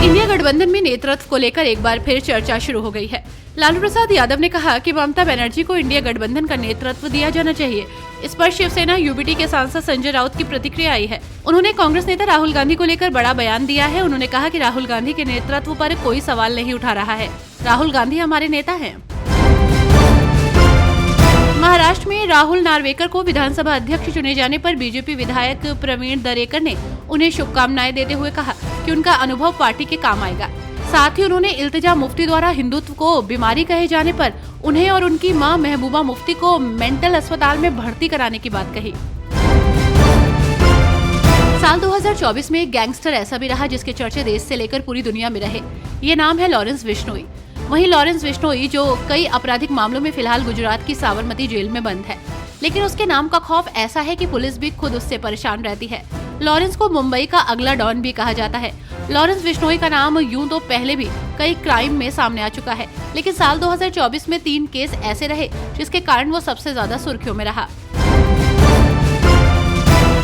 India गठबंधन में नेतृत्व को लेकर एक बार फिर चर्चा शुरू हो गई है। लालू प्रसाद यादव ने कहा कि ममता बनर्जी को इंडिया गठबंधन का नेतृत्व दिया जाना चाहिए। इस पर शिवसेना यूबीटी के सांसद संजय राउत की प्रतिक्रिया आई है। उन्होंने कांग्रेस नेता राहुल गांधी को लेकर बड़ा बयान दिया है। उन्होंने कहा कि राहुल गांधी के नेतृत्व पर कोई सवाल नहीं उठा रहा है। राहुल गांधी हमारे नेता हैं। महाराष्ट्र में राहुल नार्वेकर को विधानसभा अध्यक्ष चुने जाने पर बीजेपी विधायक प्रवीण दरेकर ने उन्हें शुभकामनाएं देते हुए कहा कि उनका अनुभव पार्टी के काम आएगा। साथ ही उन्होंने इल्तिजा मुफ्ती द्वारा हिंदुत्व को बीमारी कहे जाने पर उन्हें और उनकी मां महबूबा मुफ्ती को मेंटल अस्पताल में भर्ती कराने की बात कही। साल 2024 में एक गैंगस्टर ऐसा भी रहा जिसके चर्चे देश से लेकर पूरी दुनिया में रहे। ये नाम है लॉरेंस बिश्नोई। वहीं लॉरेंस बिश्नोई जो कई आपराधिक मामलों में फिलहाल गुजरात की साबरमती जेल में बंद है, लेकिन उसके नाम का खौफ ऐसा है कि पुलिस भी खुद उससे परेशान रहती है। लॉरेंस को मुंबई का अगला डॉन भी कहा जाता है। लॉरेंस बिश्नोई का नाम यूं तो पहले भी कई क्राइम में सामने आ चुका है, लेकिन साल 2024 में 3 केस ऐसे रहे जिसके कारण वो सबसे ज्यादा सुर्खियों में रहा।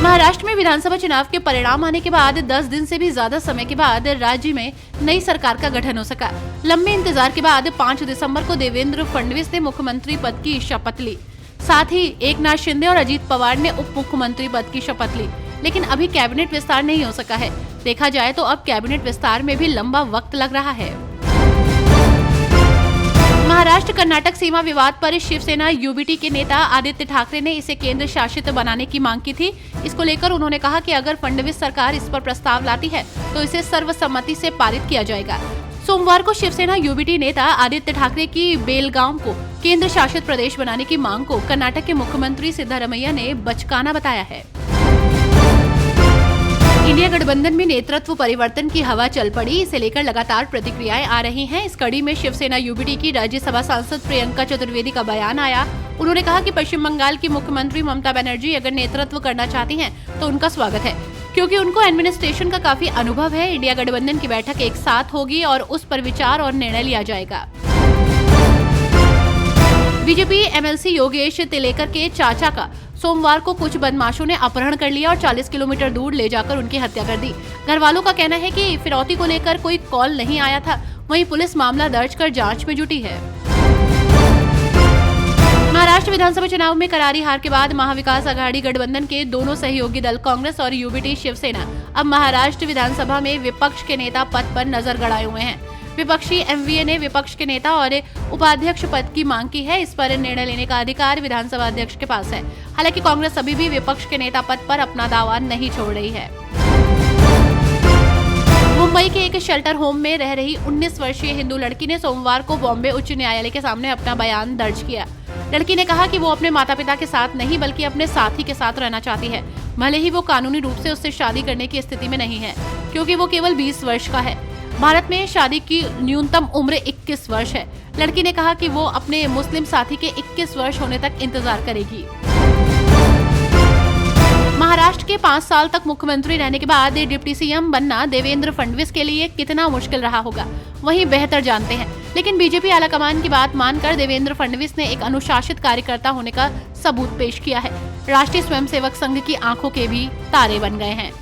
महाराष्ट्र में विधानसभा चुनाव के परिणाम आने के बाद 10 दिन से भी ज्यादा समय के बाद राज्य में नई सरकार का गठन हो सका। लंबे इंतजार के बाद 5 दिसंबर को देवेंद्र फडणवीस ने मुख्यमंत्री पद की शपथ ली। साथ ही एकनाथ शिंदे और अजीत पवार ने उप मुख्यमंत्री पद की शपथ ली, लेकिन अभी कैबिनेट विस्तार नहीं हो सका है। देखा जाए तो अब कैबिनेट विस्तार में भी लंबा वक्त लग रहा है। महाराष्ट्र कर्नाटक सीमा विवाद पर शिवसेना यूबीटी के नेता आदित्य ठाकरे ने इसे केंद्र शासित बनाने की मांग की थी। इसको लेकर उन्होंने कहा कि अगर फडणवीस सरकार इस पर प्रस्ताव लाती है तो इसे सर्वसम्मति से पारित किया जाएगा। सोमवार को शिवसेना यूबीटी नेता आदित्य ठाकरे की बेलगांव को केंद्र शासित प्रदेश बनाने की मांग को कर्नाटक के मुख्यमंत्री सिद्धारमैया ने बचकाना बताया है। इंडिया गठबंधन में नेतृत्व परिवर्तन की हवा चल पड़ी। इसे लेकर लगातार प्रतिक्रियाएं आ रही हैं। इस कड़ी में शिवसेना यूबीटी की राज्यसभा सांसद प्रियंका चतुर्वेदी का बयान आया। उन्होंने कहा कि पश्चिम बंगाल की मुख्यमंत्री ममता बनर्जी अगर नेतृत्व करना चाहती हैं तो उनका स्वागत है, क्योंकि उनको एडमिनिस्ट्रेशन का काफी अनुभव है। इंडिया गठबंधन की बैठक एक साथ होगी और उस पर विचार और निर्णय लिया जाएगा। बीजेपी एमएलसी योगेश तिलेकर के चाचा का सोमवार को कुछ बदमाशों ने अपहरण कर लिया और 40 किलोमीटर दूर ले जाकर उनकी हत्या कर दी। घर वालों का कहना है कि फिरौती को लेकर कोई कॉल नहीं आया था। वहीं पुलिस मामला दर्ज कर जांच में जुटी है। महाराष्ट्र विधानसभा चुनाव में करारी हार के बाद महाविकास आघाड़ी गठबंधन के दोनों सहयोगी दल कांग्रेस और यूबीटी शिवसेना अब महाराष्ट्र विधानसभा में विपक्ष के नेता पद पर नजर गड़ाए हुए हैं। विपक्षी एमवीए ने विपक्ष के नेता और उपाध्यक्ष पद की मांग की है। इस पर निर्णय लेने का अधिकार विधानसभा अध्यक्ष के पास है। हालांकि कांग्रेस अभी भी विपक्ष के नेता पद पर अपना दावा नहीं छोड़ रही है। मुंबई के एक शेल्टर होम में रह रही 19 वर्षीय हिंदू लड़की ने सोमवार को बॉम्बे उच्च न्यायालय के सामने अपना बयान दर्ज किया। लड़की ने कहा कि वो अपने माता पिता के साथ नहीं बल्कि अपने साथी के साथ रहना चाहती है, भले ही वो कानूनी रूप से उससे शादी करने की स्थिति में नहीं है, क्योंकि वो केवल 20 वर्ष का है। भारत में शादी की न्यूनतम उम्र 21 वर्ष है। लड़की ने कहा कि वो अपने मुस्लिम साथी के 21 वर्ष होने तक इंतजार करेगी। महाराष्ट्र के 5 साल तक मुख्यमंत्री रहने के बाद डिप्टी सीएम बनना देवेंद्र फडणवीस के लिए कितना मुश्किल रहा होगा, वहीं बेहतर जानते हैं। लेकिन बीजेपी आलाकमान की बात मानकर देवेंद्र फडणवीस ने एक अनुशासित कार्यकर्ता होने का सबूत पेश किया है। राष्ट्रीय स्वयंसेवक संघ की आंखों के भी तारे बन गए हैं।